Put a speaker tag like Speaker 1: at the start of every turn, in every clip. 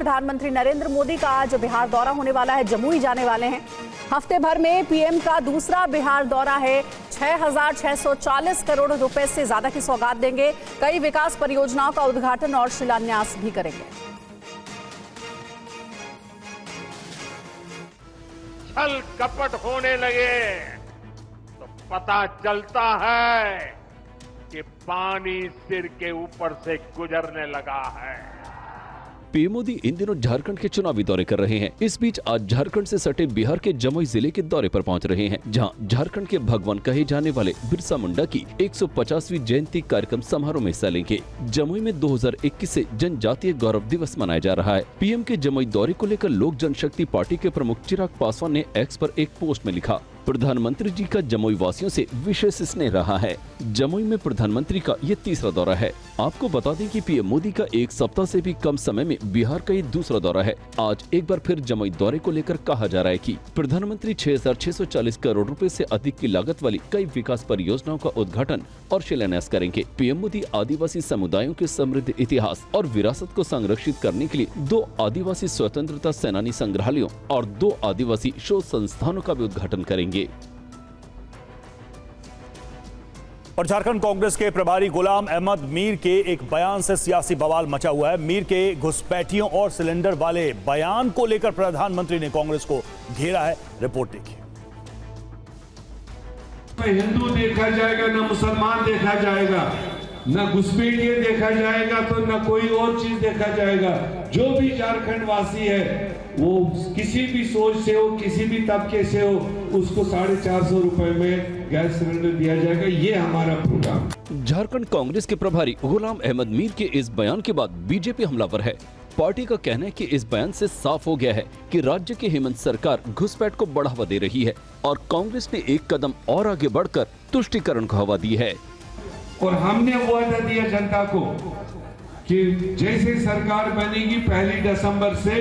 Speaker 1: प्रधानमंत्री नरेंद्र मोदी का आज बिहार दौरा होने वाला है, जमुई जाने वाले हैं। हफ्ते भर में पीएम का दूसरा बिहार दौरा है। 6,640 करोड़ रुपए से ज्यादा की सौगात देंगे। कई विकास परियोजनाओं का उद्घाटन और शिलान्यास भी करेंगे।
Speaker 2: छल कपट होने लगे तो पता चलता है कि पानी सिर के ऊपर से गुजरने लगा है।
Speaker 3: पीएम मोदी इन दिनों झारखंड के चुनावी दौरे कर रहे हैं। इस बीच आज झारखंड से सटे बिहार के जमुई जिले के दौरे पर पहुंच रहे हैं, जहां झारखंड के भगवान कहे जाने वाले बिरसा मुंडा की 150वीं जयंती कार्यक्रम समारोह में हिस्सा लेंगे। जमुई में 2021 से जनजातीय गौरव दिवस मनाया जा रहा है। पीएम के जमुई दौरे को लेकर लोक जनशक्ति पार्टी के प्रमुख चिराग पासवान ने एक्स पर एक पोस्ट में लिखा, प्रधानमंत्री जी का जमुई वासियों से विशेष स्नेह रहा है। जमुई में प्रधानमंत्री का ये तीसरा दौरा है। आपको बता दें कि पीएम मोदी का एक सप्ताह से भी कम समय में बिहार का ये दूसरा दौरा है। आज एक बार फिर जमुई दौरे को लेकर कहा जा रहा है कि प्रधानमंत्री 6,640 करोड़ रुपए से अधिक की लागत वाली कई विकास परियोजनाओं का उद्घाटन और शिलान्यास करेंगे। पीएम मोदी आदिवासी समुदायों के समृद्ध इतिहास और विरासत को संरक्षित करने के लिए 2 आदिवासी स्वतंत्रता सेनानी संग्रहालयों और 2 आदिवासी शोध संस्थानों का भी उद्घाटन करेंगे।
Speaker 4: और झारखंड कांग्रेस के प्रभारी गुलाम अहमद मीर के एक बयान से सियासी बवाल मचा हुआ है। मीर के घुसपैठियों और सिलेंडर वाले बयान को लेकर प्रधानमंत्री ने कांग्रेस को घेरा है। रिपोर्ट देखिए।
Speaker 5: न हिंदू देखा जाएगा, न मुसलमान देखा जाएगा, न घुसपैठिए देखा जाएगा, तो न कोई और चीज देखा जाएगा। जो भी झारखंड वासी है वो किसी भी सोच से हो, किसी भी तबके से हो, उसको 450 रुपए में गैस सिलेंडर दिया जाएगा। ये हमारा प्रोग्राम।
Speaker 3: झारखंड कांग्रेस के प्रभारी गुलाम अहमद मीर के इस बयान के बाद बीजेपी हमलावर है। पार्टी का कहना है कि इस बयान से साफ हो गया है कि राज्य की हेमंत सरकार घुसपैठ को बढ़ावा दे रही है और कांग्रेस ने एक कदम और आगे बढ़कर तुष्टीकरण को हवा दी है।
Speaker 5: और हमने वादा दिया जनता को कि जैसे सरकार बनेगी 1 दिसंबर से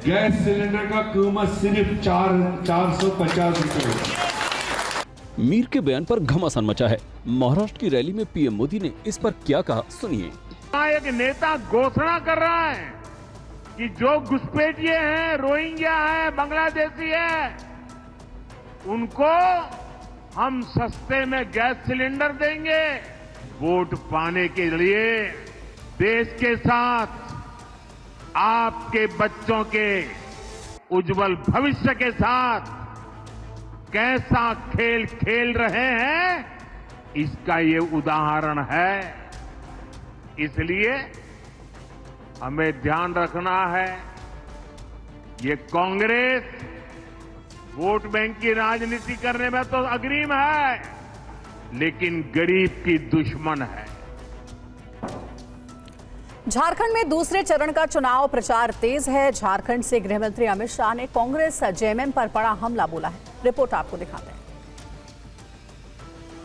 Speaker 5: गैस सिलेंडर का कीमत सिर्फ 450 रुपए।
Speaker 3: मीर के बयान पर घमासान मचा है। महाराष्ट्र की रैली में पीएम मोदी ने इस पर क्या कहा, सुनिए।
Speaker 2: एक नेता घोषणा कर रहा है कि जो घुसपैठिए हैं, रोहिंग्या हैं, बांग्लादेशी हैं, उनको हम सस्ते में गैस सिलेंडर देंगे। वोट पाने के लिए देश के साथ आपके बच्चों के उज्जवल भविष्य के साथ कैसा खेल खेल रहे हैं, इसका ये उदाहरण है। इसलिए हमें ध्यान रखना है, ये कांग्रेस वोट बैंक की राजनीति करने में तो अग्रिम है, लेकिन गरीब की दुश्मन है।
Speaker 1: झारखंड में दूसरे चरण का चुनाव प्रचार तेज है। झारखंड से गृह मंत्री अमित शाह ने कांग्रेस जेएमएम पर बड़ा हमला बोला है। रिपोर्ट आपको दिखाते हैं।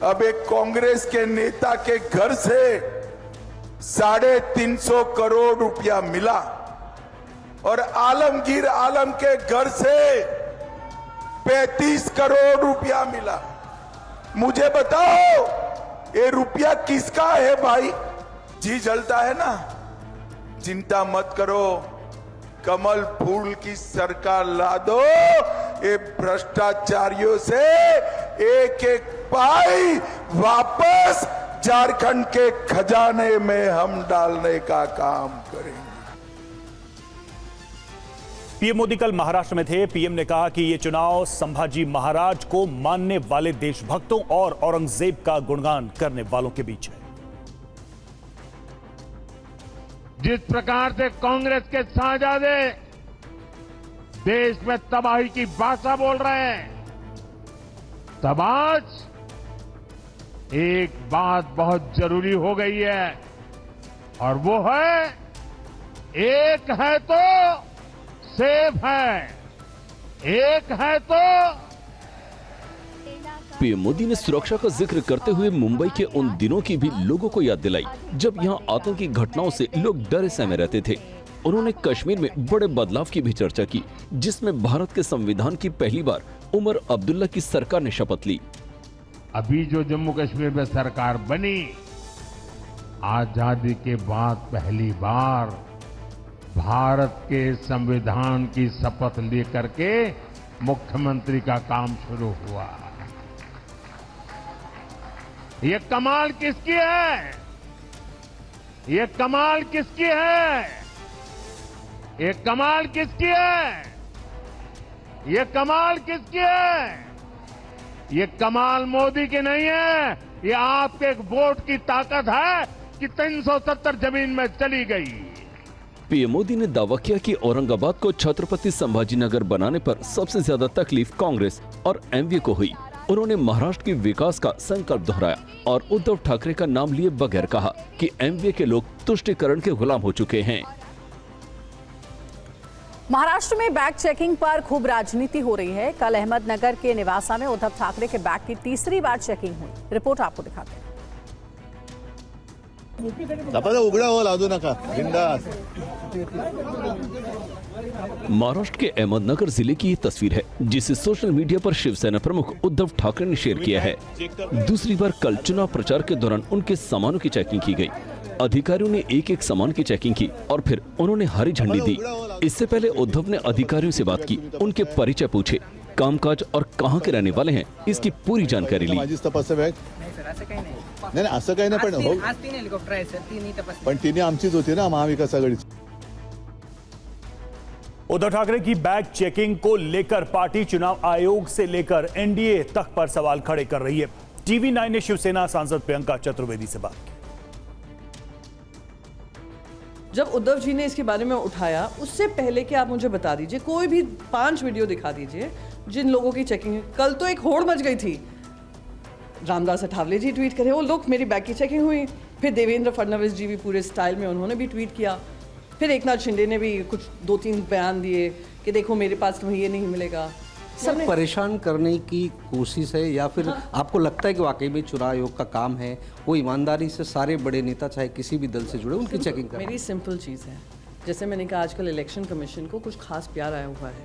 Speaker 6: अब एक कांग्रेस के नेता के घर से 350 करोड़ रुपया मिला और आलमगीर आलम के घर से 35 करोड़ रुपया मिला। मुझे बताओ ये रुपया किसका है भाई? जी जलता है ना। चिंता मत करो, कमल फूल की सरकार ला दो। ये भ्रष्टाचारियों से एक एक पाई वापस झारखंड के खजाने में हम डालने का काम करेंगे।
Speaker 4: पीएम मोदी कल महाराष्ट्र में थे। पीएम ने कहा कि ये चुनाव संभाजी महाराज को मानने वाले देशभक्तों और औरंगजेब का गुणगान करने वालों के बीच है।
Speaker 2: जिस प्रकार से कांग्रेस के शाहजादे देश में तबाही की भाषा बोल रहे हैं, तब आज एक बात बहुत जरूरी हो गई है, और वो है एक है तो सेफ है, एक है तो।
Speaker 3: पीएम मोदी ने सुरक्षा का जिक्र करते हुए मुंबई के उन दिनों की भी लोगों को याद दिलाई जब यहां आतंकी घटनाओं से लोग डरे सहमे रहते थे। उन्होंने कश्मीर में बड़े बदलाव की भी चर्चा की, जिसमें भारत के संविधान की पहली बार उमर अब्दुल्ला की सरकार ने शपथ ली।
Speaker 2: अभी जो जम्मू कश्मीर में सरकार बनी, आजादी के बाद पहली बार भारत के संविधान की शपथ लेकर के मुख्यमंत्री का काम शुरू हुआ। ये कमाल किसकी है? ये कमाल किसकी है? ये कमाल किसकी है? ये कमाल किसकी है? ये कमाल मोदी की नहीं है, ये आपके एक वोट की ताकत है कि 370 जमीन में चली गई।
Speaker 3: पीएम मोदी ने दावा किया कि औरंगाबाद को छत्रपति संभाजीनगर बनाने पर सबसे ज्यादा तकलीफ कांग्रेस और एमवी को हुई। उन्होंने महाराष्ट्र के विकास का संकल्प दोहराया और उद्धव ठाकरे का नाम लिए बगैर कहा कि एमवी के लोग तुष्टीकरण के गुलाम हो चुके हैं।
Speaker 1: महाराष्ट्र में बैग चेकिंग पर खूब राजनीति हो रही है। कल अहमदनगर के निवासा में उद्धव ठाकरे के बैग की तीसरी बार चेकिंग हुई। रिपोर्ट आपको दिखाते हैं।
Speaker 7: उघडा हो, लादू नका, बिंदास।
Speaker 3: महाराष्ट्र के अहमदनगर जिले की ये तस्वीर है जिसे सोशल मीडिया पर शिवसेना प्रमुख उद्धव ठाकरे ने शेयर किया है। दूसरी बार कल चुनाव प्रचार के दौरान उनके सामानों की चेकिंग की गई। अधिकारियों ने एक एक सामान की चेकिंग की और फिर उन्होंने हरी झंडी दी। इससे पहले उद्धव ने अधिकारियों से बात की, उनके परिचय पूछे, कामकाज और कहां के रहने वाले हैं इसकी पूरी जानकारी ली।
Speaker 7: नाही असं काही नाही, पण तिन्ही आमचीच होती ना, महाविकास आघाडीची।
Speaker 4: उद्धव ठाकरे की बैग चेकिंग को लेकर पार्टी चुनाव आयोग से लेकर एनडीए तक पर सवाल खड़े कर रही है। टीवी 9 ने शिवसेना सांसद प्रियंका चतुर्वेदी से बात की।
Speaker 8: जब उद्धव जी ने इसके बारे में उठाया, उससे पहले कि आप मुझे बता दीजिए, कोई भी 5 वीडियो दिखा दीजिए जिन लोगों की चेकिंग है। कल तो एक होड़ मच गई थी, रामदास अठावले जी ट्वीट करे, वो लोग मेरी बैग की चेकिंग हुई। फिर देवेंद्र फडणवीस जी भी पूरे स्टाइल में उन्होंने भी ट्वीट किया। फिर एकनाथ शिंदे ने भी कुछ 2-3 बयान दिए कि देखो मेरे पास तुम्हें ये नहीं मिलेगा।
Speaker 9: सब परेशान करने की कोशिश है या फिर आपको लगता है कि वाकई में चुनाव आयोग का काम है वो ईमानदारी से सारे बड़े नेता चाहे किसी भी दल से जुड़े उनकी चेकिंग करें?
Speaker 8: मेरी सिंपल चीज़ है, जैसे मैंने कहा आजकल इलेक्शन कमीशन को कुछ खास प्यार आया हुआ है।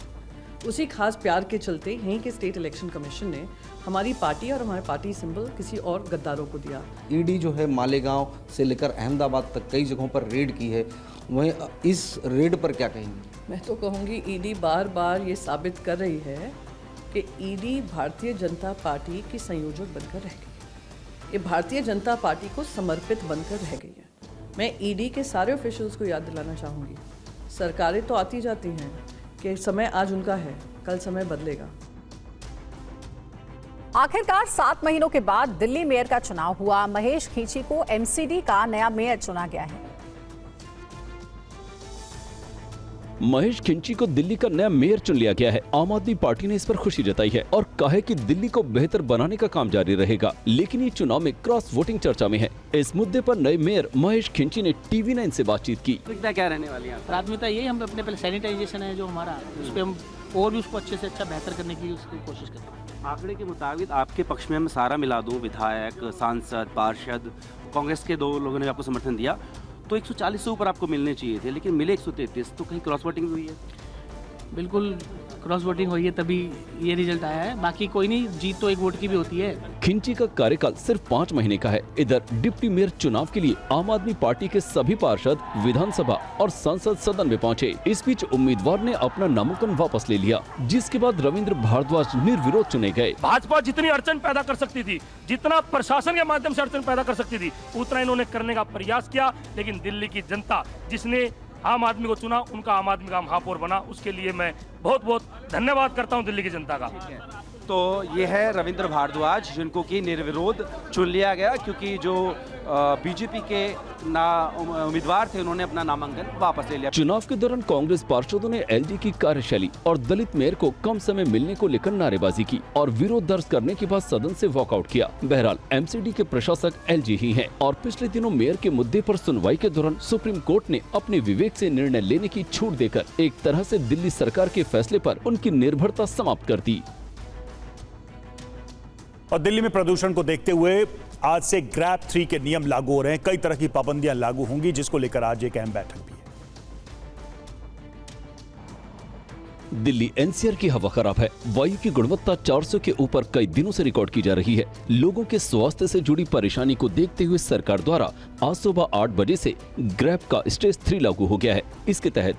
Speaker 8: उसी खास प्यार के चलते यहीं के स्टेट इलेक्शन कमीशन ने हमारी पार्टी और हमारे पार्टी सिंबल किसी और गद्दारों को दिया।
Speaker 9: ईडी जो है मालेगांव से लेकर अहमदाबाद तक कई जगहों पर रेड की है, वहीं इस रेड पर क्या कहेंगे?
Speaker 8: मैं तो कहूँगी ईडी बार बार ये साबित कर रही है कि ईडी भारतीय जनता पार्टी की संयोजक बनकर रह गई। ये भारतीय जनता पार्टी को समर्पित बनकर रह गई है। मैं ईडी के सारे ऑफिशियल्स को याद दिलाना चाहूँगी, सरकारें तो आती जाती हैं कि समय आज उनका है, कल समय बदलेगा।
Speaker 1: आखिरकार 7 महीनों के बाद दिल्ली मेयर का चुनाव हुआ। महेश खींची को एमसीडी का नया मेयर चुना गया है।
Speaker 3: महेश खिंची को दिल्ली का नया मेयर चुन लिया गया है। आम आदमी पार्टी ने इस पर खुशी जताई है और कहा है कि दिल्ली को बेहतर बनाने का काम जारी रहेगा। लेकिन ये चुनाव में क्रॉस वोटिंग चर्चा में है। इस मुद्दे पर नए मेयर महेश खिंची ने टीवी 9 से बातचीत की।
Speaker 10: क्या रहने वाली है प्राथमिकता? यही हम अपने पहले सैनिटाइजेशन है जो हमारा, उस पर हम और भी उसको अच्छे से अच्छा बेहतर करने की उसकी कोशिश करते हैं।
Speaker 11: आंकड़े के मुताबिक आपके पक्ष में मैं सारा मिला दूं, विधायक, सांसद, पार्षद, कांग्रेस के 2 लोगों ने आपको समर्थन दिया, तो 140 से ऊपर आपको मिलने चाहिए थे, लेकिन मिले 133। तो कहीं क्रॉस वोटिंग भी हुई है?
Speaker 10: बिल्कुल क्रॉस वोटिंग हुई है, तभी ये रिजल्ट आया है। बाकी कोई नहीं, जीत तो 1 वोट की भी होती है।
Speaker 3: खिंची का कार्यकाल सिर्फ 5 महीने का है। इधर डिप्टी मेयर चुनाव के लिए आम आदमी पार्टी के सभी पार्षद विधानसभा और संसद सदन में पहुंचे। इस बीच उम्मीदवार ने अपना नामांकन वापस ले लिया, जिसके बाद रविंद्र भारद्वाज निर्विरोध चुने गए।
Speaker 12: भाजपा जितनी अड़चन पैदा कर सकती थी, जितना प्रशासन के माध्यम से अड़चन पैदा कर सकती थी, उतना इन्होंने करने का प्रयास किया। लेकिन दिल्ली की जनता जिसने आम आदमी को चुना, उनका आम आदमी का महापौर बना, उसके लिए मैं बहुत बहुत धन्यवाद करता हूं दिल्ली की जनता का।
Speaker 11: तो ये है रविंद्र भारद्वाज, जिनको कि निर्विरोध चुन लिया गया, क्योंकि जो बीजेपी के उम्मीदवार थे उन्होंने अपना नामांकन वापस ले लिया।
Speaker 3: चुनाव के दौरान कांग्रेस पार्षदों ने एलडी की कार्यशैली और दलित मेयर को कम समय मिलने को लेकर नारेबाजी की और विरोध दर्ज करने के बाद सदन से वॉकआउट किया। बहरहाल एमसीडी के प्रशासक एलजी ही हैं और पिछले दिनों मेयर के मुद्दे पर सुनवाई के दौरान सुप्रीम कोर्ट ने अपने विवेक से निर्णय लेने की छूट देकर एक तरह से दिल्ली सरकार के फैसले पर उनकी निर्भरता समाप्त कर दी।
Speaker 4: और दिल्ली में प्रदूषण को देखते हुए आज से ग्रैब 3 के नियम लागू हो रहे हैं। कई तरह की पाबंदियां लागू होंगी, जिसको लेकर आज एक अहम बैठक भी है।
Speaker 3: दिल्ली एनसीआर की हवा खराब है। वायु की गुणवत्ता 400 के ऊपर कई दिनों से रिकॉर्ड की जा रही है। लोगों के स्वास्थ्य से जुड़ी परेशानी को देखते हुए सरकार द्वारा आज सुबह 8 बजे से ग्रैब का स्टेज 3 लागू हो गया है। इसके तहत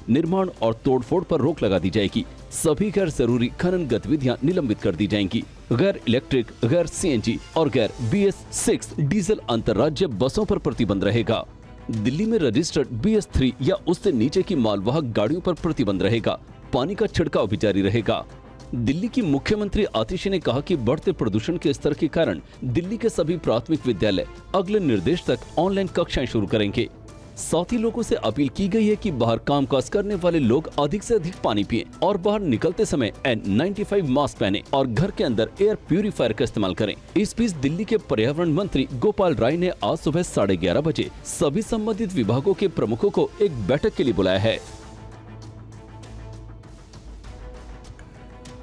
Speaker 3: निर्माण और तोड़फोड़ पर रोक लगा दी जाएगी। सभी गैर जरूरी खनन गतिविधियां निलंबित कर दी जाएंगी। गैर इलेक्ट्रिक, गैर सीएनजी और गैर BS6 डीजल अंतर्राज्य बसों पर प्रतिबंध रहेगा। दिल्ली में रजिस्टर्ड BS3 या उससे नीचे की मालवाहक गाड़ियों पर प्रतिबंध रहेगा। पानी का छिड़काव भी जारी रहेगा। दिल्ली की मुख्यमंत्री आतिशी ने कहा कि बढ़ते प्रदूषण के स्तर के कारण दिल्ली के सभी प्राथमिक विद्यालय अगले निर्देश तक ऑनलाइन कक्षाएं शुरू करेंगे। साथ ही लोगों से अपील की गई है कि बाहर कामकाज करने वाले लोग अधिक से अधिक पानी पिएं और बाहर निकलते समय N95 मास्क पहने और घर के अंदर एयर प्यूरिफायर का इस्तेमाल करें। इस बीच दिल्ली के पर्यावरण मंत्री गोपाल राय ने आज सुबह 11:30 बजे सभी संबंधित विभागों के प्रमुखों को एक बैठक के लिए बुलाया है।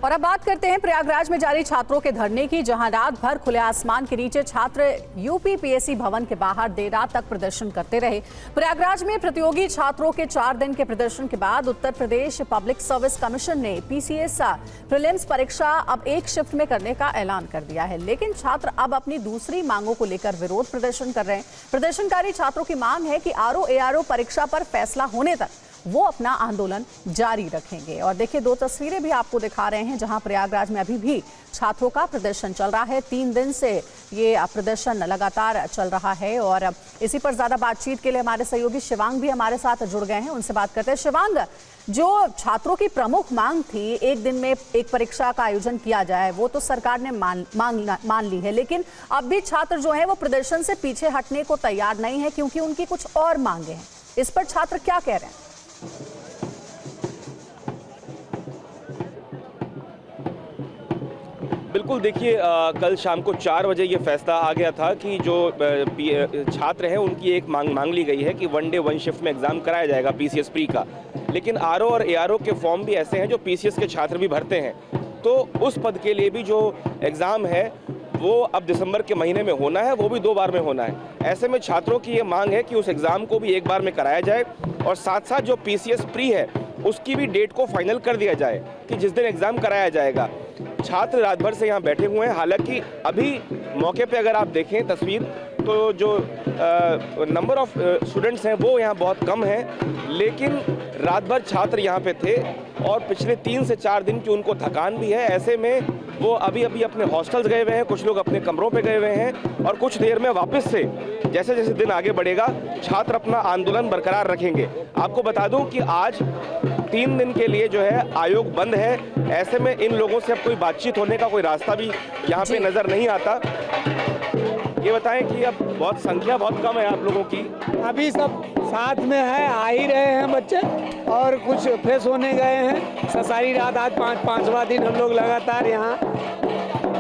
Speaker 1: और अब बात करते हैं प्रयागराज में जारी छात्रों के धरने की, जहां रात भर खुले आसमान के नीचे छात्र UPPSC भवन के बाहर देर रात तक प्रदर्शन करते रहे। प्रयागराज में प्रतियोगी छात्रों के 4 दिन के प्रदर्शन के बाद Uttar Pradesh public service commission ने PCS प्रीलिम्स परीक्षा अब एक शिफ्ट में करने का ऐलान कर दिया है, लेकिन छात्र अब अपनी दूसरी मांगों को लेकर विरोध प्रदर्शन कर रहे हैं। प्रदर्शनकारी छात्रों की मांग है कि RO-ARO परीक्षा पर फैसला होने तक वो अपना आंदोलन जारी रखेंगे। और देखिए, 2 तस्वीरें भी आपको दिखा रहे हैं जहां प्रयागराज में अभी भी छात्रों का प्रदर्शन चल रहा है। 3 दिन से ये प्रदर्शन लगातार चल रहा है और इसी पर ज्यादा बातचीत के लिए हमारे सहयोगी शिवांग भी हमारे साथ जुड़ गए हैं, उनसे बात करते हैं। शिवांग, जो छात्रों की प्रमुख मांग थी एक दिन में एक परीक्षा का आयोजन किया जाए, वो तो सरकार ने मान ली है, लेकिन अब भी छात्र जो है वो प्रदर्शन से पीछे हटने को तैयार नहीं है क्योंकि उनकी कुछ और मांगे हैं। इस पर छात्र क्या कह रहे हैं?
Speaker 13: बिल्कुल, देखिए कल शाम को 4 बजे ये फैसला आ गया था कि जो छात्र हैं उनकी एक मांग ली गई है कि 1 डे 1 शिफ्ट में एग्ज़ाम कराया जाएगा PCS प्री का। लेकिन RO और ARO के फॉर्म भी ऐसे हैं जो PCS के छात्र भी भरते हैं, तो उस पद के लिए भी जो एग्ज़ाम है वो अब दिसंबर के महीने में होना है, वो भी 2 बार में होना है। ऐसे में छात्रों की ये मांग है कि उस एग्ज़ाम को भी एक बार में कराया जाए और साथ साथ जो PCS प्री है उसकी भी डेट को फाइनल कर दिया जाए कि जिस दिन एग्ज़ाम कराया जाएगा। छात्र रात भर से यहाँ बैठे हुए हैं। हालांकि अभी मौके पे अगर आप देखें तस्वीर, तो जो नंबर ऑफ स्टूडेंट्स हैं वो यहाँ बहुत कम हैं, लेकिन रात भर छात्र यहाँ पे थे और पिछले 3 से 4 दिन की उनको थकान भी है। ऐसे में वो अभी अपने हॉस्टल्स गए हुए हैं, कुछ लोग अपने कमरों पे गए हुए हैं और कुछ देर में वापस से जैसे जैसे दिन आगे बढ़ेगा छात्र अपना आंदोलन बरकरार रखेंगे। आपको बता दूं कि आज 3 दिन के लिए जो है आयोग बंद है। ऐसे में इन लोगों से अब कोई बातचीत होने का कोई रास्ता भी यहाँ पे नजर नहीं आता। ये बताएं कि अब संख्या बहुत कम है आप लोगों की।
Speaker 14: अभी सब साथ में है, आ ही रहे हैं बच्चे और कुछ फ्रेश होने गए हैं। सारी रात आज 5वां दिन हम लोग लगातार यहाँ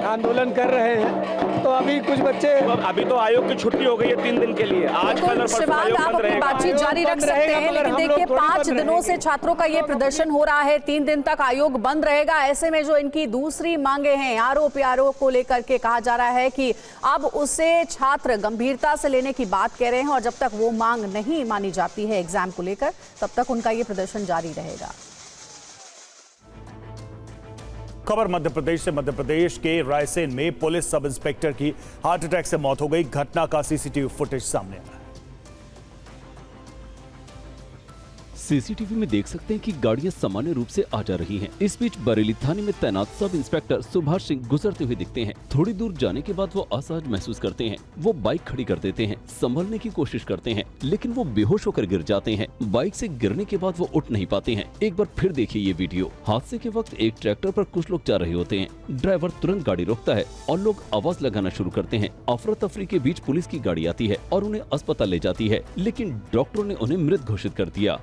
Speaker 14: आंदोलन कर रहे हैं। तो अभी कुछ बच्चे,
Speaker 13: अभी तो आयोग की छुट्टी हो गई है 3 दिन के लिए। आज कल और परसों आयोग बंद रहेगा।
Speaker 1: बातचीत जारी रख सकते हैं, लेकिन देखिए 5 दिनों से छात्रों का ये प्रदर्शन हो रहा है, 3 दिन तक आयोग बंद रहेगा। ऐसे में जो इनकी दूसरी मांगे हैं RO-PRO को लेकर के कहा जा रहा है कि अब उसे छात्र गंभीरता से लेने की बात कह रहे हैं और जब तक वो मांग नहीं मानी जाती है एग्जाम को लेकर, तब तक उनका ये प्रदर्शन जारी रहेगा।
Speaker 4: खबर मध्य प्रदेश से। मध्य प्रदेश के रायसेन में पुलिस सब इंस्पेक्टर की हार्ट अटैक से मौत हो गई। घटना का CCTV फुटेज सामने आया।
Speaker 3: CCTV में देख सकते हैं कि गाड़ियां सामान्य रूप से आ जा रही हैं। इस बीच बरेली थाने में तैनात सब इंस्पेक्टर सुभाष सिंह गुजरते हुए दिखते हैं। थोड़ी दूर जाने के बाद वो असहज महसूस करते हैं। वो बाइक खड़ी कर देते हैं, संभलने की कोशिश करते हैं, लेकिन वो बेहोश होकर गिर जाते हैं। बाइक से गिरने के बाद वो उठ नहीं पाते हैं। एक बार फिर देखिए ये वीडियो। हादसे के वक्त एक ट्रैक्टर पर कुछ लोग जा रहे होते हैं। ड्राइवर तुरंत गाड़ी रोकता है और लोग आवाज लगाना शुरू करते हैं। अफरा तफरी के बीच पुलिस की गाड़ी आती है और उन्हें अस्पताल ले जाती है, लेकिन डॉक्टरों ने उन्हें मृत घोषित कर दिया।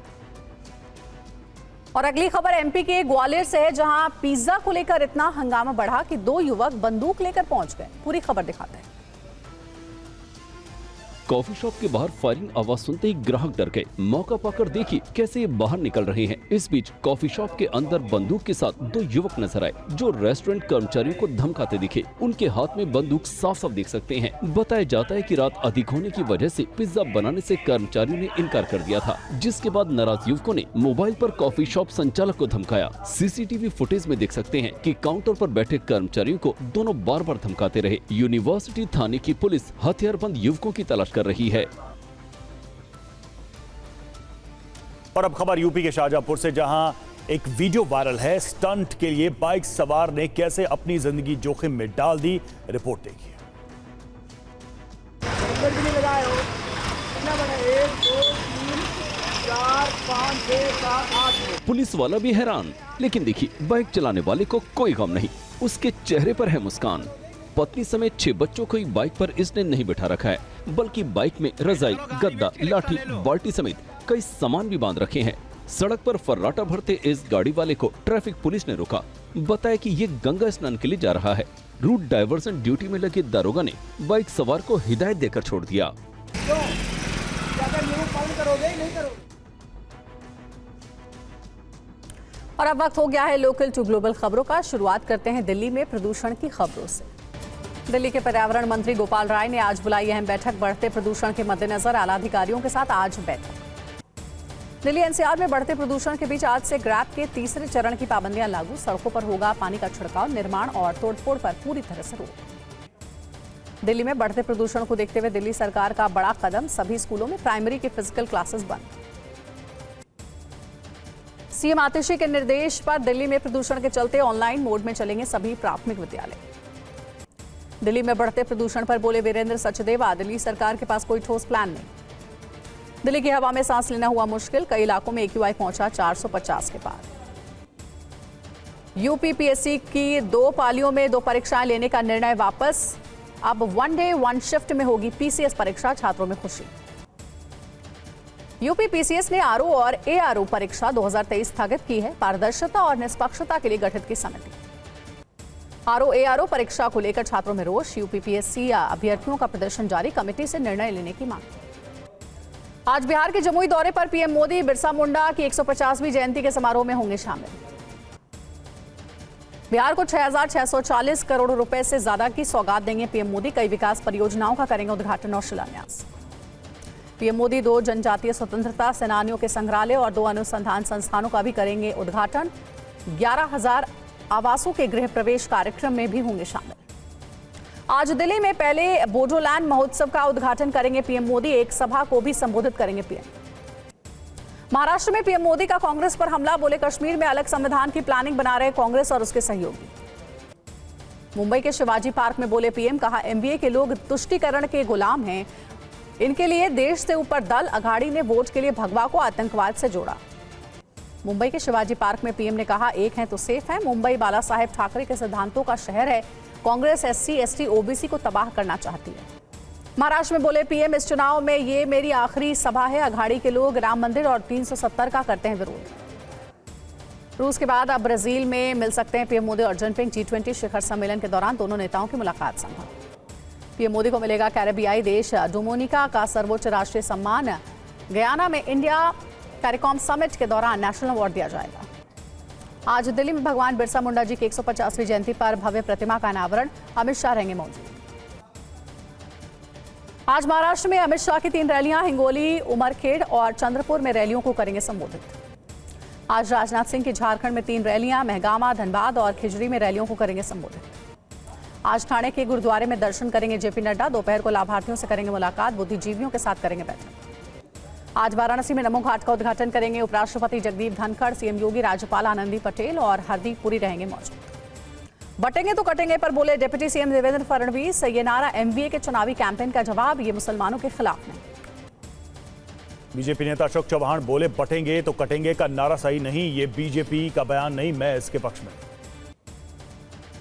Speaker 1: और अगली खबर MP के ग्वालियर से है, जहां पिज्जा को लेकर इतना हंगामा बढ़ा कि 2 युवक बंदूक लेकर पहुंच गए। पूरी खबर दिखाते हैं।
Speaker 3: कॉफी शॉप के बाहर फायरिंग आवाज सुनते ही ग्राहक डर गए। मौका पाकर देखिए कैसे ये बाहर निकल रहे हैं। इस बीच कॉफी शॉप के अंदर बंदूक के साथ 2 युवक नजर आए जो रेस्टोरेंट कर्मचारियों को धमकाते दिखे। उनके हाथ में बंदूक साफ साफ देख सकते हैं। बताया जाता है कि रात अधिक होने की वजह से पिज्जा बनाने से कर्मचारियों ने इनकार कर दिया था, जिसके बाद नाराज युवकों ने मोबाइल पर कॉफी शॉप संचालक को धमकाया। CCTV फुटेज में देख सकते हैं कि काउंटर पर बैठे कर्मचारियों को दोनों बार बार धमकाते रहे। यूनिवर्सिटी थाने की पुलिस हथियारबंद युवकों की तलाश कर रही है।
Speaker 4: और अब खबर यूपी के शाहजहांपुर से, जहां एक वीडियो वायरल है। स्टंट के लिए बाइक सवार ने कैसे अपनी जिंदगी जोखिम में डाल दी, रिपोर्ट देखिए।
Speaker 3: पुलिस वाला भी हैरान, लेकिन देखिए बाइक चलाने वाले को कोई गम नहीं, उसके चेहरे पर है मुस्कान। पत्नी समेत 6 बच्चों को बाइक पर इसने नहीं बिठा रखा है, बल्कि बाइक में रजाई, गद्दा, लाठी, बाल्टी समेत कई सामान भी बांध रखे हैं। सड़क पर फर्राटा भरते इस गाड़ी वाले को ट्रैफिक पुलिस ने रोका। बताया कि ये गंगा स्नान के लिए जा रहा है। रूट डायवर्सन ड्यूटी में लगे दारोगा ने बाइक सवार को हिदायत देकर छोड़ दिया।
Speaker 1: और अब वक्त हो गया है लोकल टू ग्लोबल खबरों का। शुरुआत करते हैं दिल्ली में प्रदूषण की खबरों से। दिल्ली के पर्यावरण मंत्री गोपाल राय ने आज बुलाई अहम बैठक। बढ़ते प्रदूषण के मद्देनजर आला अधिकारियों के साथ आज बैठक। दिल्ली एनसीआर में बढ़ते प्रदूषण के बीच आज से ग्रैब के तीसरे चरण की पाबंदियां लागू। सड़कों पर होगा पानी का छिड़काव, निर्माण और तोड़फोड़ पर पूरी तरह से रोक। दिल्ली में बढ़ते प्रदूषण को देखते हुए दिल्ली सरकार का बड़ा कदम, सभी स्कूलों में प्राइमरी के फिजिकल क्लासेस बंद। सीएम आतिशी के निर्देश पर दिल्ली में प्रदूषण के चलते ऑनलाइन मोड में चलेंगे सभी प्राथमिक विद्यालय। दिल्ली में बढ़ते प्रदूषण पर बोले वीरेंद्र सचदेवा, दिल्ली सरकार के पास कोई ठोस प्लान नहीं। दिल्ली की हवा में सांस लेना हुआ मुश्किल, कई इलाकों में AQI पहुंचा 450 के पार। यूपीपीएससी की 2 पालियों में 2 परीक्षाएं लेने का निर्णय वापस। अब 1 डे 1 शिफ्ट में होगी PCS परीक्षा, छात्रों में खुशी। यूपीपीसीएस ने आरओ और ARO परीक्षा 2023 स्थगित की है। पारदर्शिता और निष्पक्षता के लिए गठित की समिति। आरओ ARO परीक्षा को लेकर छात्रों में रोष। यूपीपीएससी अभ्यर्थियों का प्रदर्शन जारी, कमेटी से निर्णय लेने की मांग। आज बिहार के जमुई दौरे पर पीएम मोदी बिरसा मुंडा की 150वीं जयंती के समारोह में होंगे शामिल। बिहार को 6,640 करोड़ रुपए से ज्यादा की सौगात देंगे पीएम मोदी। कई विकास परियोजनाओं का करेंगे उद्घाटन और शिलान्यास। पीएम मोदी 2 जनजातीय स्वतंत्रता सेनानियों के संग्रहालय और 2 अनुसंधान संस्थानों का भी करेंगे उद्घाटन। 11,000 आवासों के गृह प्रवेश कार्यक्रम में भी होंगे शामिल। आज दिल्ली में पहले बोडोलैंड महोत्सव का उद्घाटन करेंगे पीएम मोदी। एक सभा को भी संबोधित करेंगे पीएम। महाराष्ट्र में पीएम मोदी का कांग्रेस पर हमला, बोले कश्मीर में अलग संविधान की प्लानिंग बना रहे कांग्रेस और उसके सहयोगी। मुंबई के शिवाजी पार्क में बोले पीएम, कहा MBA के लोग तुष्टीकरण के गुलाम हैं, इनके लिए देश से ऊपर दल। अघाड़ी ने वोट के लिए भगवा को आतंकवाद से जोड़ा। मुंबई के शिवाजी पार्क में पीएम ने कहा, एक है तो सेफ है। मुंबई बाला साहेब ठाकरे के सिद्धांतों का शहर है। कांग्रेस SC ST OBC को तबाह करना चाहती है। महाराष्ट्र में बोले पीएम, इस चुनाव में ये मेरी आखिरी सभा है। अघाड़ी के लोग राम मंदिर और 370 का करते हैं विरोध। रूस के बाद अब ब्राजील में मिल सकते हैं पीएम मोदी और जिनपिंग। G20 शिखर सम्मेलन के दौरान दोनों नेताओं की मुलाकात संभव। पीएम मोदी को मिलेगा कैरेबियाई देश डोमिनिका का सर्वोच्च राष्ट्रीय सम्मान। गयाना में इंडिया कैरिकॉम समिट के दौरान नेशनल अवार्ड दिया जाएगा। आज दिल्ली में भगवान बिरसा मुंडा जी की 150वीं जयंती पर भव्य प्रतिमा का अनावरण। अमित शाह रहेंगे मौजूद। आज महाराष्ट्र में अमित शाह की 3 रैलियां, हिंगोली, उमरखेड़ और चंद्रपुर में रैलियों को करेंगे संबोधित। आज राजनाथ सिंह की झारखंड में 3 रैलियां, महगामा, धनबाद और खिजड़ी में रैलियों को करेंगे संबोधित। आज ठाणे के गुरुद्वारे में दर्शन करेंगे JP नड्डा। दोपहर को लाभार्थियों से करेंगे मुलाकात, बुद्धिजीवियों के साथ करेंगे बैठक। आज वाराणसी में नमो घाट का उद्घाटन करेंगे उपराष्ट्रपति जगदीप धनखड़। CM योगी, राज्यपाल आनंदी पटेल और हरदीप पुरी रहेंगे मौजूद। बटेंगे तो कटेंगे पर बोले डिप्टी CM देवेंद्र फडणवीस। ये नारा MBA के चुनावी कैंपेन का जवाब, ये मुसलमानों के खिलाफ नहीं।
Speaker 4: बीजेपी नेता अशोक चौहान बोले, बटेंगे तो कटेंगे का नारा सही नहीं, ये बीजेपी का बयान नहीं, मैं इसके पक्ष में।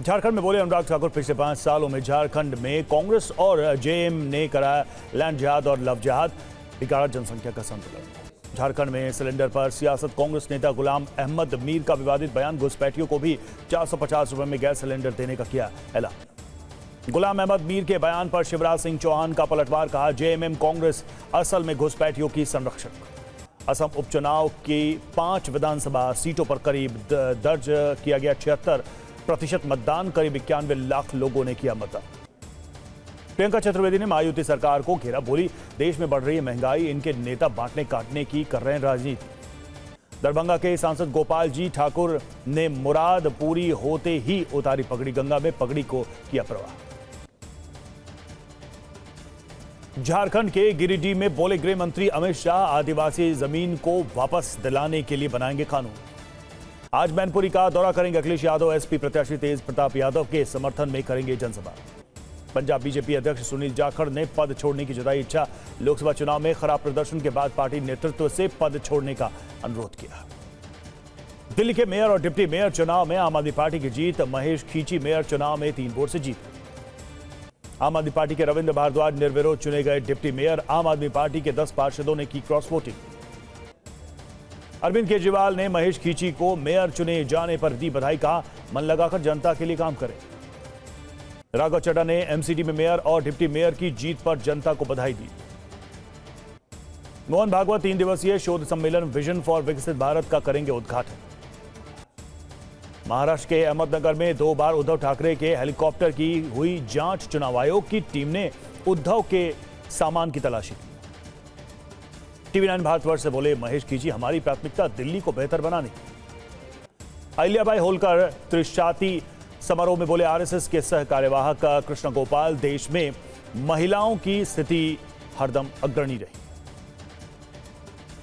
Speaker 4: झारखंड में बोले अनुराग ठाकुर, पिछले 5 सालों में झारखंड में कांग्रेस और JM ने कराया लैंड जिहाद और लव जिहाद, बिगाड़ा जनसंख्या का संतुलन। झारखंड में सिलेंडर पर सियासत, कांग्रेस नेता गुलाम अहमद मीर का विवादित बयान। घुसपैठियों को भी 450 रुपए में गैस सिलेंडर देने का किया ऐलान। गुलाम अहमद मीर के बयान पर शिवराज सिंह चौहान का पलटवार, कहा JMM कांग्रेस असल में घुसपैठियों की संरक्षक। असम उपचुनाव की 5 विधानसभा सीटों पर करीब दर्ज किया गया 76% मतदान। करीब 91 लाख लोगों ने किया मतदान। प्रियंका चतुर्वेदी ने महायुति सरकार को घेरा, बोली देश में बढ़ रही है महंगाई, इनके नेता बांटने काटने की कर रहे हैं राजनीति। दरभंगा के सांसद गोपाल जी ठाकुर ने मुराद पूरी होते ही उतारी पगड़ी, गंगा में पगड़ी को किया प्रवाह। झारखंड के गिरिडीह में बोले गृह मंत्री अमित शाह, आदिवासी जमीन को वापस दिलाने के लिए बनाएंगे कानून। आज मैनपुरी का दौरा करेंगे अखिलेश यादव। एसपी प्रत्याशी तेज प्रताप यादव के समर्थन में करेंगे जनसभा। पंजाब बीजेपी अध्यक्ष सुनील जाखड़ ने पद छोड़ने की जताई इच्छा। लोकसभा चुनाव में खराब प्रदर्शन के बाद पार्टी नेतृत्व से पद छोड़ने का अनुरोध किया। दिल्ली के मेयर और डिप्टी मेयर चुनाव में आम आदमी पार्टी की जीत। महेश खींची मेयर चुनाव में 3 वोट से जीत। आम आदमी पार्टी के रविंद्र भारद्वाज निर्विरोध चुने गए डिप्टी मेयर। आम आदमी पार्टी के 10 पार्षदों ने की क्रॉस वोटिंग। अरविंद केजरीवाल ने महेश खींची को मेयर चुने जाने पर दी बधाई। कहा, मन लगाकर जनता के लिए काम करें। राघव चड्ढा ने एमसीडी में मेयर और डिप्टी मेयर की जीत पर जनता को बधाई दी। मोहन भागवत 3 दिवसीय शोध सम्मेलन विजन फॉर विकसित भारत का करेंगे उद्घाटन। महाराष्ट्र के अहमदनगर में 2 बार उद्धव ठाकरे के हेलीकॉप्टर की हुई जांच। चुनाव आयोग की टीम ने उद्धव के सामान की तलाशी की। टीवी9 भारतवर्ष से बोले महेश खींची, हमारी प्राथमिकता दिल्ली को बेहतर बनाने की। अहिल्याबाई होलकर त्रिशाती समारोह में बोले आरएसएस के सह कार्यवाहक कृष्ण गोपाल, देश में महिलाओं की स्थिति हरदम अग्रणी रही।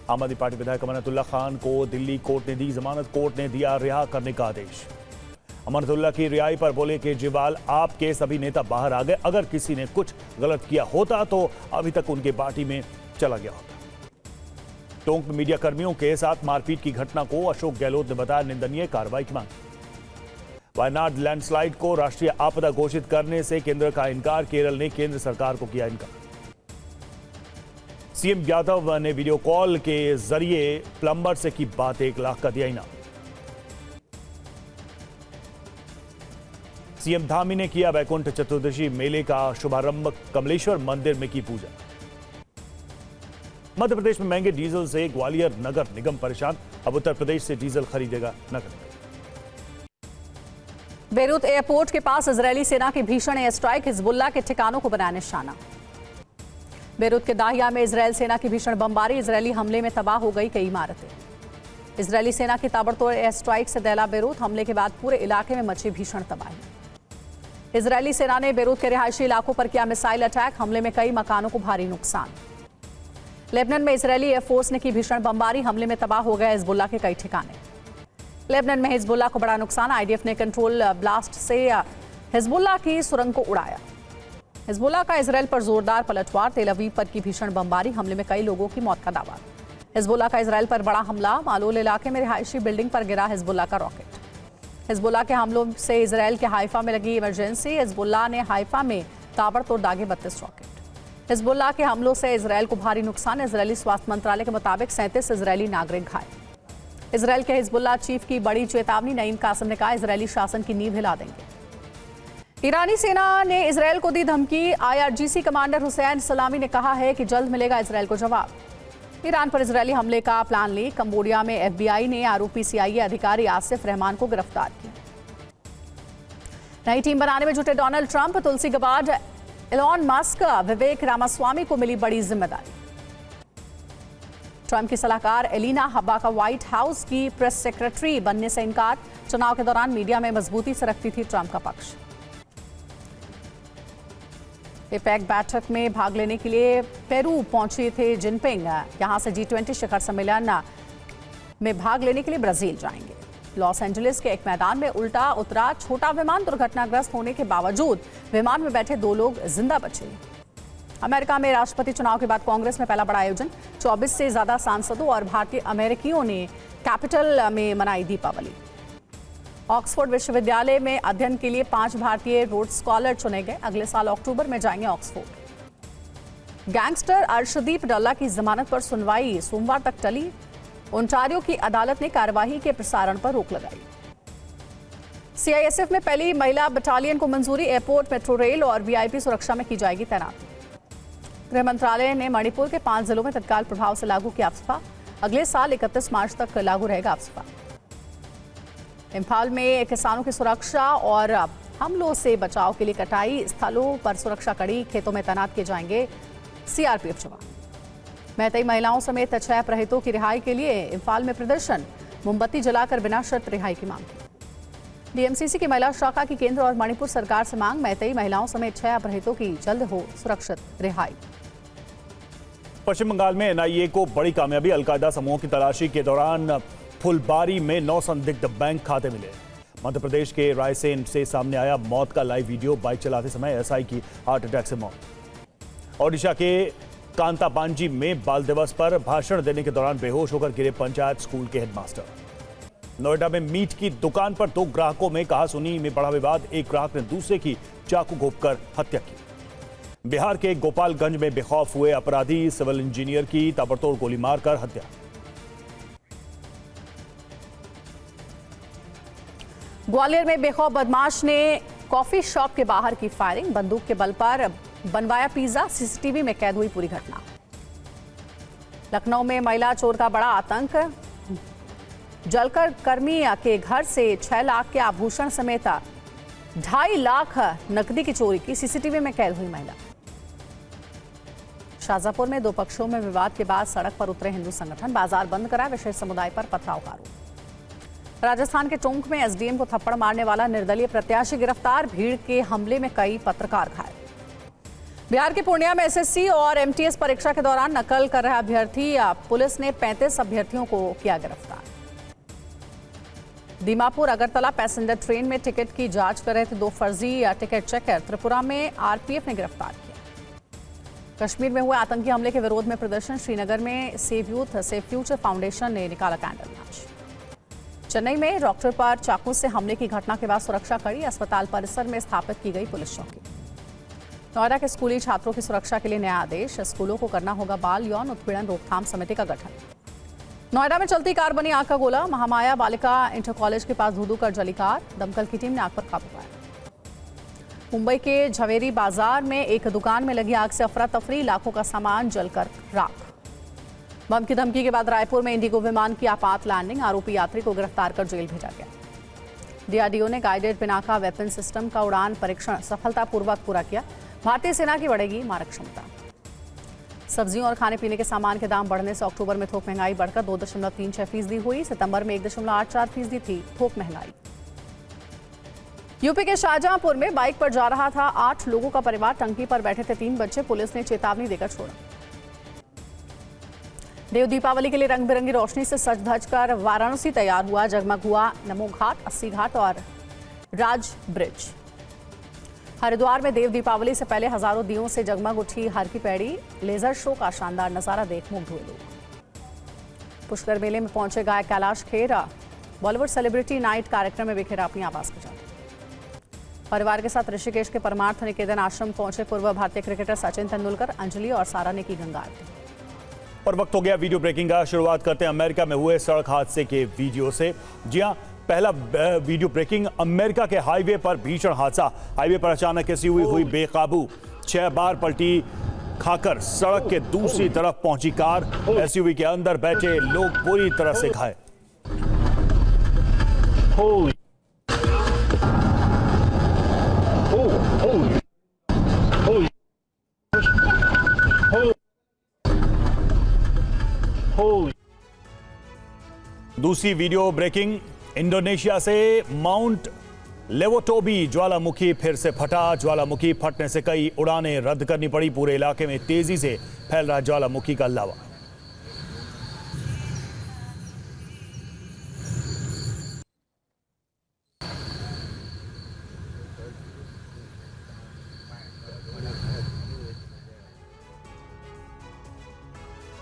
Speaker 4: आम आदमी पार्टी विधायक अमानतुल्लाह खान को दिल्ली कोर्ट ने दी जमानत। कोर्ट ने दिया रिहा करने का आदेश। अमानतुल्लाह की रिहाई पर बोले केजरीवाल, आपके सभी नेता बाहर आ गए। अगर किसी ने कुछ गलत किया होता तो अभी तक उनके पार्टी में चला गया होता। टोंक में मीडिया कर्मियों के साथ मारपीट की घटना को अशोक गहलोत ने बताया निंदनीय, कार्रवाई की मांग। वायनाड लैंडस्लाइड को राष्ट्रीय आपदा घोषित करने से केंद्र का इनकार। केरल ने केंद्र सरकार को किया इनकार। सीएम यादव ने वीडियो कॉल के जरिए प्लम्बर से की बात। 1 लाख का दिया इनाम। सीएम धामी ने किया वैकुंठ चतुर्दशी मेले का शुभारंभ। कमलेश्वर मंदिर में की पूजा। मध्य प्रदेश में महंगे डीजल से ग्वालियर नगर निगम परेशान। अब उत्तर प्रदेश से डीजल खरीदेगा नगर निगम।
Speaker 1: बेरूत एयरपोर्ट के पास इजरायली सेना की भीषण एयर स्ट्राइक। हिजबुल्लाह के ठिकानों को बनाया निशाना। बेरूत के दाहिया में इजरायल सेना की भीषण बमबारी। इजरायली हमले में तबाह हो गई कई इमारतें। इजरायली सेना की ताबड़तोड़ एयर स्ट्राइक से दहला बेरूत। हमले के बाद पूरे इलाके में मची भीषण तबाही। इजरायली सेना ने बेरूत के रिहायशी इलाकों पर किया मिसाइल अटैक। हमले में कई मकानों को भारी नुकसान। लेबनान में इजरायली एयरफोर्स ने की भीषण बमबारी। हमले में तबाह हो गए हिजबुल्लाह के कई ठिकाने। लेबनान में हिजबुल्लाह को बड़ा नुकसान। आईडीएफ ने कंट्रोल ब्लास्ट से हिजबुल्लाह की सुरंग को उड़ाया। हिजबुल्लाह का इजरायल पर जोरदार पलटवार। तेल अवीव पर की भीषण बमबारी। हमले में कई लोगों की मौत का दावा। हिजबुल्लाह का इजरायल पर बड़ा हमला। मालोल इलाके में रिहायशी बिल्डिंग पर गिरा हिजबुल्लाह का रॉकेट। हिजबुल्लाह के हमलों से इजरायल के हाइफा में लगी इमरजेंसी। हिजबुल्लाह ने हाइफा में ताबड़तोड़ दागे 32 रॉकेट। हिजबुल्लाह के हमलों से इजरायल को भारी नुकसान। इजरायली स्वास्थ्य मंत्रालय के मुताबिक 37 इजरायली नागरिक घायल। इजरायल के हिजबुल्लाह चीफ की बड़ी चेतावनी। नईम कासिम ने कहा, इजरायली शासन की नींव हिला देंगे। ईरानी सेना ने इजरायल को दी धमकी। आईआरजीसी कमांडर हुसैन सलामी ने कहा है कि जल्द मिलेगा इजरायल को जवाब। ईरान पर इजरायली हमले का प्लान लीक। कंबोडिया में एफबीआई ने आरोपी सीआईए अधिकारी आसिफ रहमान को गिरफ्तार किया। नई टीम बनाने में जुटे डोनाल्ड ट्रंप। तुलसी गबार्ड, एलॉन मस्क, विवेक रामास्वामी को मिली बड़ी जिम्मेदारी। ट्रंप की सलाहकार एलिना हब्बा का व्हाइट हाउस की प्रेस सेक्रेटरी बनने से इनकार। चुनाव के दौरान मीडिया में मजबूती से रखती थी ट्रंप का पक्ष। एपेक बैठक में भाग लेने के लिए पेरू पहुंचे थे जिनपिंग। यहां से G20 शिखर सम्मेलन में भाग लेने के लिए ब्राजील जाएंगे। लॉस एंजलिस के एक मैदान में उल्टा उतरा छोटा विमान। दुर्घटनाग्रस्त होने के बावजूद विमान में बैठे 2 लोग जिंदा बचे। अमेरिका में राष्ट्रपति चुनाव के बाद कांग्रेस में पहला बड़ा आयोजन। 24 से ज्यादा सांसदों और भारतीय अमेरिकियों ने कैपिटल में मनाई दीपावली। ऑक्सफोर्ड विश्वविद्यालय में अध्ययन के लिए 5 भारतीय रोड स्कॉलर चुने गए। अगले साल अक्टूबर में जाएंगे ऑक्सफोर्ड। गैंगस्टर अर्शदीप डल्ला की जमानत पर सुनवाई सोमवार तक टली। ओंटारियो की अदालत ने कार्यवाही के प्रसारण पर रोक लगाई। सीआईएसएफ में पहली महिला बटालियन को मंजूरी। एयरपोर्ट, मेट्रो रेल और वीआईपी सुरक्षा में की जाएगी तैनाती। गृह मंत्रालय ने मणिपुर के 5 जिलों में तत्काल प्रभाव से लागू किया अफस्पा। अगले साल 31 मार्च तक लागू रहेगा अफस्पा। इम्फाल में किसानों की सुरक्षा और हमलों से बचाव के लिए कटाई स्थलों पर सुरक्षा कड़ी। खेतों में तैनात किए जाएंगे सीआरपीएफ जवान। मैतेई महिलाओं समेत 6 अपहृतों की रिहाई के लिए इम्फाल में प्रदर्शन। मोमबत्ती जलाकर बिना शर्त रिहाई की मांग की। डीएमसीसी की महिला शाखा की केंद्र और मणिपुर सरकार से मांग। मैतेई महिलाओं समेत 6 अपहृतों की जल्द हो सुरक्षित रिहाई।
Speaker 4: पश्चिम बंगाल में एनआईए को बड़ी कामयाबी। अलकायदा समूह की तलाशी के दौरान फुलबारी में 9 संदिग्ध बैंक खाते मिले। मध्य प्रदेश के रायसेन से सामने आया मौत का लाइव वीडियो। बाइक चलाते समय एसआई की हार्ट अटैक से मौत। ओडिशा के कांतापांजी में बाल दिवस पर भाषण देने के दौरान बेहोश होकर गिरे पंचायत स्कूल के हेडमास्टर। नोएडा में मीट की दुकान पर 2 ग्राहकों में कहासुनी में बढ़ा विवाद। एक ग्राहक ने दूसरे की चाकू घोंपकर हत्या की। बिहार के गोपालगंज में बेखौफ हुए अपराधी। सिविल इंजीनियर की ताबड़तोड़ गोली मारकर हत्या।
Speaker 1: ग्वालियर में बेखौफ बदमाश ने कॉफी शॉप के बाहर की फायरिंग। बंदूक के बल पर बनवाया पिज्जा। सीसीटीवी में कैद हुई पूरी घटना। लखनऊ में महिला चोर का बड़ा आतंक। जलकर कर्मी के घर से 6 लाख के आभूषण समेत 2.5 लाख नकदी की चोरी की। सीसीटीवी में कैद हुई महिला। शाहजहांपुर में 2 पक्षों में विवाद के बाद सड़क पर उतरे हिंदू संगठन। बाजार बंद करा। विशेष समुदाय पर पथराव का आरोप। राजस्थान के टोंक में एसडीएम को थप्पड़ मारने वाला निर्दलीय प्रत्याशी गिरफ्तार। भीड़ के हमले में कई पत्रकार घायल। बिहार के पूर्णिया में एसएससी और एमटीएस परीक्षा के दौरान नकल कर रहे अभ्यर्थी। पुलिस ने 35 अभ्यर्थियों को किया गिरफ्तार। दीमापुर अगरतला पैसेंजर ट्रेन में टिकट की जांच कर रहे थे 2 फर्जी टिकट चेकर। त्रिपुरा में आरपीएफ ने गिरफ्तार किया। कश्मीर में हुए आतंकी हमले के विरोध में प्रदर्शन। श्रीनगर में save youth save future foundation ने निकाला कैंडल मार्च। चेन्नई में डॉक्टर पर चाकू से हमले की घटना के बाद सुरक्षा कड़ी। अस्पताल परिसर में स्थापित की गई पुलिस चौकी। नोएडा के स्कूली छात्रों की सुरक्षा के लिए नया आदेश। स्कूलों को करना होगा बाल यौन उत्पीड़न रोकथाम समिति का गठन। नोएडा में चलती कार बनी आग का गोला। महामाया बालिका इंटर कॉलेज के पास धू-धू कर जली कार। दमकल की टीम ने आग पर काबू पाया। मुंबई के झवेरी बाजार में एक दुकान में लगी आग से अफरा तफरी। लाखों का सामान जलकर राख। बम की धमकी के बाद रायपुर में इंडिगो विमान की आपात लैंडिंग। आरोपी यात्री को गिरफ्तार कर जेल भेजा गया। डीआरडीओ ने गाइडेड पिनाका वेपन सिस्टम का उड़ान परीक्षण सफलतापूर्वक पूरा किया। भारतीय सेना की बढ़ेगी मारक क्षमता। सब्जियों और खाने पीने के सामान के दाम बढ़ने से अक्टूबर में थोक महंगाई बढ़कर 2.36% हुई। सितंबर में 1.84% थी थोक महंगाई। यूपी के शाहजहांपुर में बाइक पर जा रहा था 8 लोगों का परिवार। टंकी पर बैठे थे 3 बच्चे। पुलिस ने चेतावनी देकर छोड़ा। देव दीपावली के लिए रंग बिरंगी रोशनी से सज धज कर वाराणसी तैयार हुआ। जगमग हुआ नमो घाट, 80 घाट और राज ब्रिज। हरिद्वार में देव दीपावली से पहले हजारों दियों से जगमग उठी हर की पैड़ी। लेजर शो का शानदार नजारा देख मुग्ध हुए लोग। पुष्कर मेले में पहुंचे गायक कैलाश खेर। बॉलीवुड सेलिब्रिटी नाइट कार्यक्रम में बिखेरा अपनी आवाज बजाते। परिवार के साथ ऋषिकेश के परमार्थ निकेतन आश्रम पहुंचे पूर्व भारतीय क्रिकेटर सचिन तेंदुलकर। अंजलि और सारा ने की गंगा आरती।
Speaker 4: और वक्त हो गया वीडियो ब्रेकिंग का। शुरुआत करते हैं अमेरिका में हुए सड़क हादसे के वीडियो से। जी हां, पहला वीडियो ब्रेकिंग अमेरिका के हाईवे पर भीषण हादसा। हाईवे पर अचानक एसयूवी हुई बेकाबू। 6 बार पलटी खाकर सड़क के दूसरी तरफ पहुंची कार। एसयूवी के अंदर बैठे लोग पूरी तरह से घायल। दूसरी वीडियो ब्रेकिंग इंडोनेशिया से। माउंट लेवोटोबी ज्वालामुखी फिर से फटा। ज्वालामुखी फटने से कई उड़ानें रद्द करनी पड़ी। पूरे इलाके में तेजी से फैल रहा ज्वालामुखी का लावा।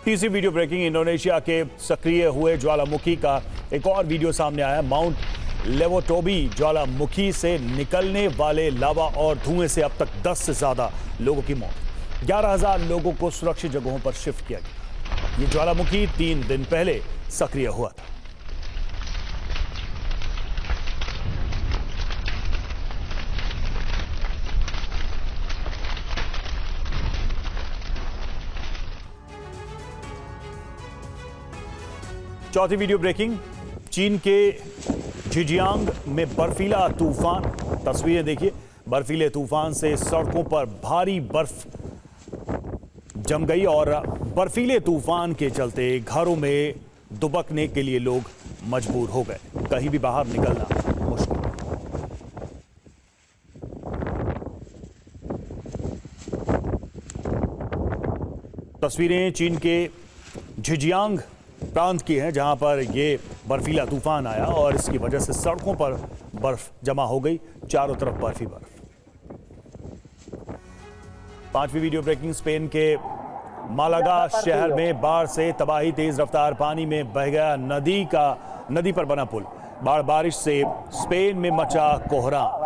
Speaker 4: तीसरी वीडियो ब्रेकिंग इंडोनेशिया के सक्रिय हुए ज्वालामुखी का एक और वीडियो सामने आया। माउंट लेवोटोबी ज्वालामुखी से निकलने वाले लावा और धुएं से अब तक 10 से ज्यादा लोगों की मौत। 11,000 लोगों को सुरक्षित जगहों पर शिफ्ट किया गया। ये ज्वालामुखी 3 दिन पहले सक्रिय हुआ था। चौथी वीडियो ब्रेकिंग चीन के झिजियांग में बर्फीला तूफान। तस्वीरें देखिए। बर्फीले तूफान से सड़कों पर भारी बर्फ जम गई और बर्फीले तूफान के चलते घरों में दुबकने के लिए लोग मजबूर हो गए। कहीं भी बाहर निकलना मुश्किल। तस्वीरें चीन के झिजियांग प्रांत की हैं, जहां पर ये बर्फीला तूफान आया और इसकी वजह से सड़कों पर बर्फ जमा हो गई, चारों तरफ बर्फ ही बर्फ। पांचवी वीडियो ब्रेकिंग, स्पेन के मालागा शहर में बाढ़ से तबाही, तेज रफ्तार पानी में बह गया नदी पर बना पुल। बारिश से स्पेन में मचा कोहराम।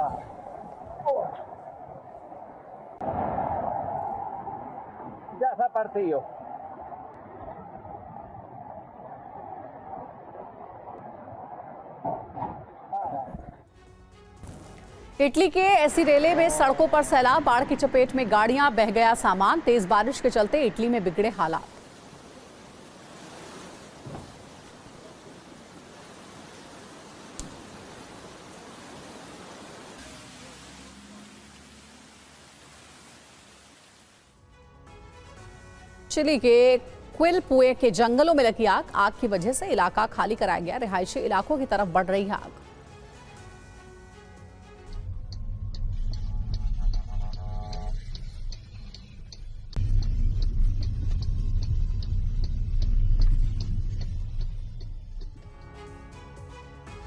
Speaker 1: इटली के एसिरेले में सड़कों पर सैलाब, बाढ़ की चपेट में गाड़ियां, बह गया सामान। तेज बारिश के चलते इटली में बिगड़े हालात। चिली के क्विलपुए के जंगलों में लगी आग की वजह से इलाका खाली कराया गया। रिहायशी इलाकों की तरफ बढ़ रही है आग।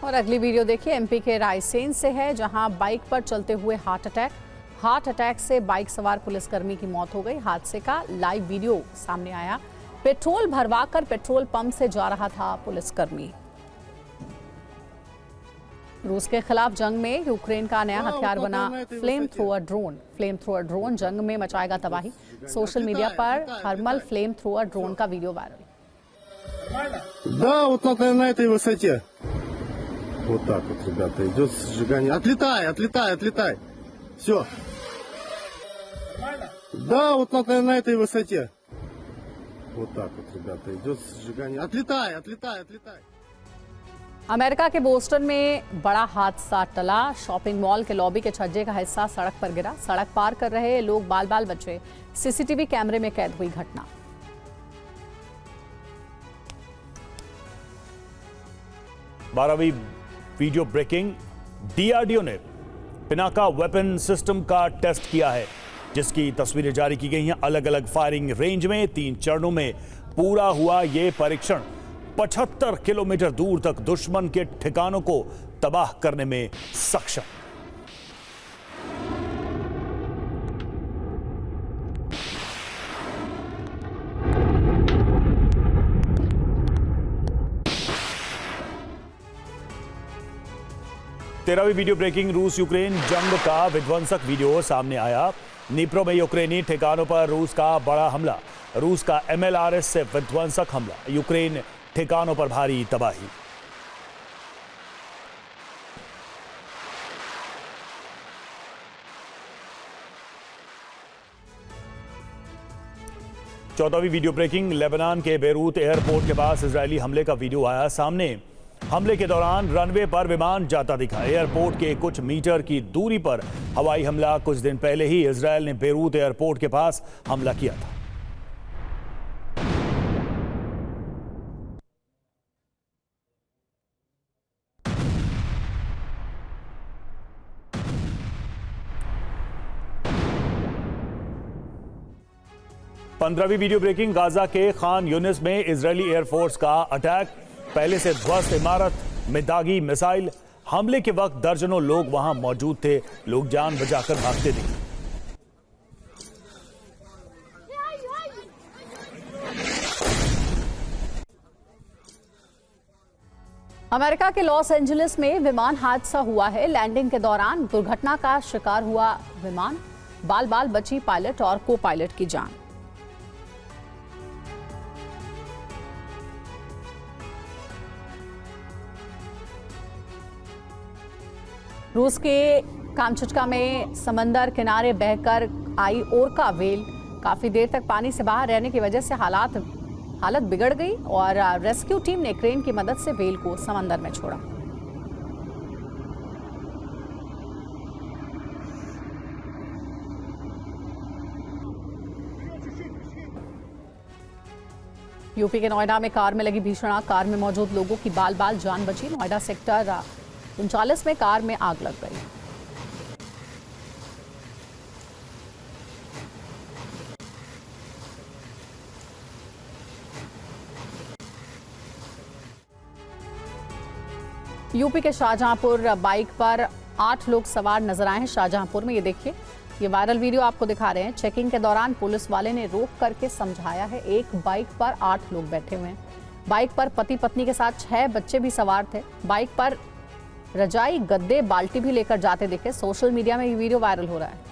Speaker 1: और अगली वीडियो देखिए, एमपी के रायसेन से है, जहां बाइक पर चलते हुए हार्ट अटैक से बाइक सवार पुलिसकर्मी की मौत हो गई। हादसे का लाइव वीडियो सामने आया। पेट्रोल भरवाकर पेट्रोल पंप से जा रहा था पुलिसकर्मी। रूस के खिलाफ जंग में यूक्रेन का नया हथियार बना फ्लेम थ्रोअर ड्रोन जंग में मचाएगा तबाही। सोशल मीडिया पर थर्मल फ्लेम थ्रोअर ड्रोन का वीडियो वायरल।
Speaker 15: Вот так вот, ребята, идет сжигание. Отлетай. Все. Да, вот на этой высоте. Вот так вот, ребята, идет сжигание. Отлетай.
Speaker 1: अमेरिका के बोस्टन में बड़ा हादसा टला। शॉपिंग मॉल के लॉबी के छज्जे का हिस्सा सड़क पर गिरा। सड़क पार कर रहे लोग बाल बचे। सीसीटीवी कैमरे में कैद हुई घटना।
Speaker 4: बारहवीं वीडियो ब्रेकिंग, डीआरडीओ ने पिनाका वेपन सिस्टम का टेस्ट किया है, जिसकी तस्वीरें जारी की गई हैं। अलग अलग फायरिंग रेंज में 3 चरणों में पूरा हुआ ये परीक्षण 75 किलोमीटर दूर तक दुश्मन के ठिकानों को तबाह करने में सक्षम। तेरहवीं वीडियो ब्रेकिंग, रूस यूक्रेन जंग का विध्वंसक वीडियो सामने आया। नीप्रो में यूक्रेनी ठिकानों पर रूस का बड़ा हमला। रूस का MLRS से विध्वंसक हमला, यूक्रेन ठिकानों पर भारी तबाही। चौदहवीं वीडियो ब्रेकिंग, लेबनान के बेरूत एयरपोर्ट के पास इजरायली हमले का वीडियो आया सामने। हमले के दौरान रनवे पर विमान जाता दिखा। एयरपोर्ट के कुछ मीटर की दूरी पर हवाई हमला। कुछ दिन पहले ही इजरायल ने बेरूत एयरपोर्ट के पास हमला किया था। पंद्रहवीं वीडियो ब्रेकिंग, गाजा के खान यूनिस में इजरायली एयरफोर्स का अटैक। पहले से ध्वस्त इमारत में दागी मिसाइल। हमले के वक्त दर्जनों लोग वहां मौजूद थे। लोग जान बचाकर भागते दिखे।
Speaker 1: अमेरिका के लॉस एंजलिस में विमान हादसा हुआ है। लैंडिंग के दौरान दुर्घटना का शिकार हुआ विमान। बाल बची पायलट और को पायलट की जान। रूस के कामचुटका में समंदर किनारे बहकर आई ओरका व्हेल। काफी देर तक पानी से बाहर रहने की वजह से हालत बिगड़ गई और रेस्क्यू टीम ने क्रेन की मदद से व्हेल को समंदर में छोड़ा। यूपी के नोएडा में कार में लगी भीषण आग। कार में मौजूद लोगों की बाल जान बची। नोएडा सेक्टर 39 में कार में आग लग गई। यूपी के शाहजहांपुर बाइक पर 8 लोग सवार नजर आए हैं। शाहजहांपुर में ये देखिए, ये वायरल वीडियो आपको दिखा रहे हैं। चेकिंग के दौरान पुलिस वाले ने रोक करके समझाया है। एक बाइक पर 8 लोग बैठे हुए हैं। बाइक पर पति पत्नी के साथ 6 बच्चे भी सवार थे। बाइक पर रजाई, गद्दे, बाल्टी भी लेकर जाते दिखे। सोशल मीडिया में ये वीडियो वायरल हो रहा है।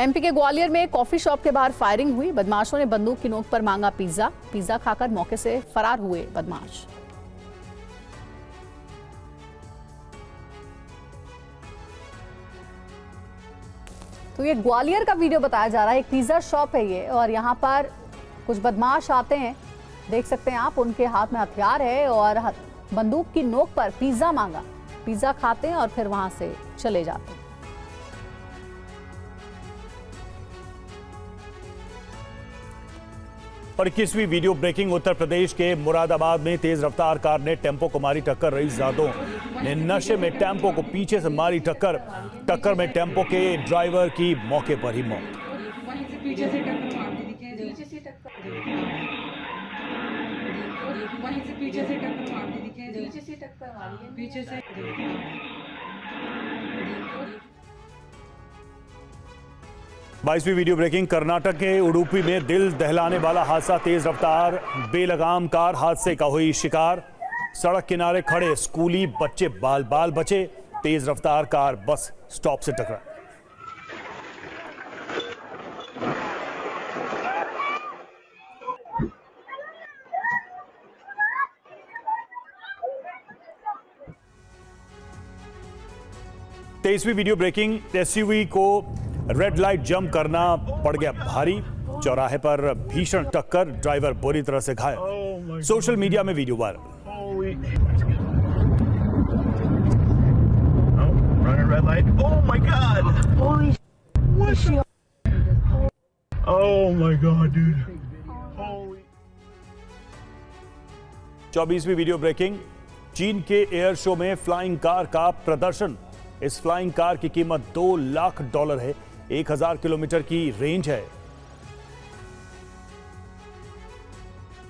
Speaker 1: एमपी के ग्वालियर में कॉफी शॉप के बाहर फायरिंग हुई। बदमाशों ने बंदूक की नोक पर मांगा पिज्जा। पिज्जा खाकर मौके से फरार हुए बदमाश। तो ये ग्वालियर का वीडियो बताया जा रहा है। एक पिज्जा शॉप है ये, और यहाँ पर कुछ बदमाश आते हैं, देख सकते हैं आप। उनके हाथ में हथियार है और बंदूक की नोक पर पिज्जा मांगा। पिज्जा खाते हैं और फिर वहां से चले जाते हैं।
Speaker 4: और 21वीं वीडियो ब्रेकिंग। उत्तर प्रदेश के मुरादाबाद में तेज रफ्तार कार ने टेंपो को मारी टक्कर। रईसजादों ने नशे में टेंपो को पीछे से मारी टक्कर। टक्कर में टेंपो के ड्राइवर की मौके पर ही मौत।
Speaker 16: पीछे से
Speaker 4: 22वीं वीडियो ब्रेकिंग। कर्नाटक के उडुपी में दिल दहलाने वाला हादसा। तेज रफ्तार बेलगाम कार हादसे का हुई शिकार। सड़क किनारे खड़े स्कूली बच्चे बाल बाल बचे। तेज रफ्तार कार बस स्टॉप से टकरा। तेईसवीं वीडियो ब्रेकिंग। एसयूवी को रेड लाइट जंप करना पड़ गया भारी। चौराहे पर भीषण टक्कर, ड्राइवर बुरी तरह से घायल। सोशल मीडिया में वीडियो वायरल। चौबीसवीं वीडियो ब्रेकिंग। चीन के एयर शो में फ्लाइंग कार का प्रदर्शन। इस फ्लाइंग कार की कीमत $2 लाख है। 1000 किलोमीटर की रेंज है।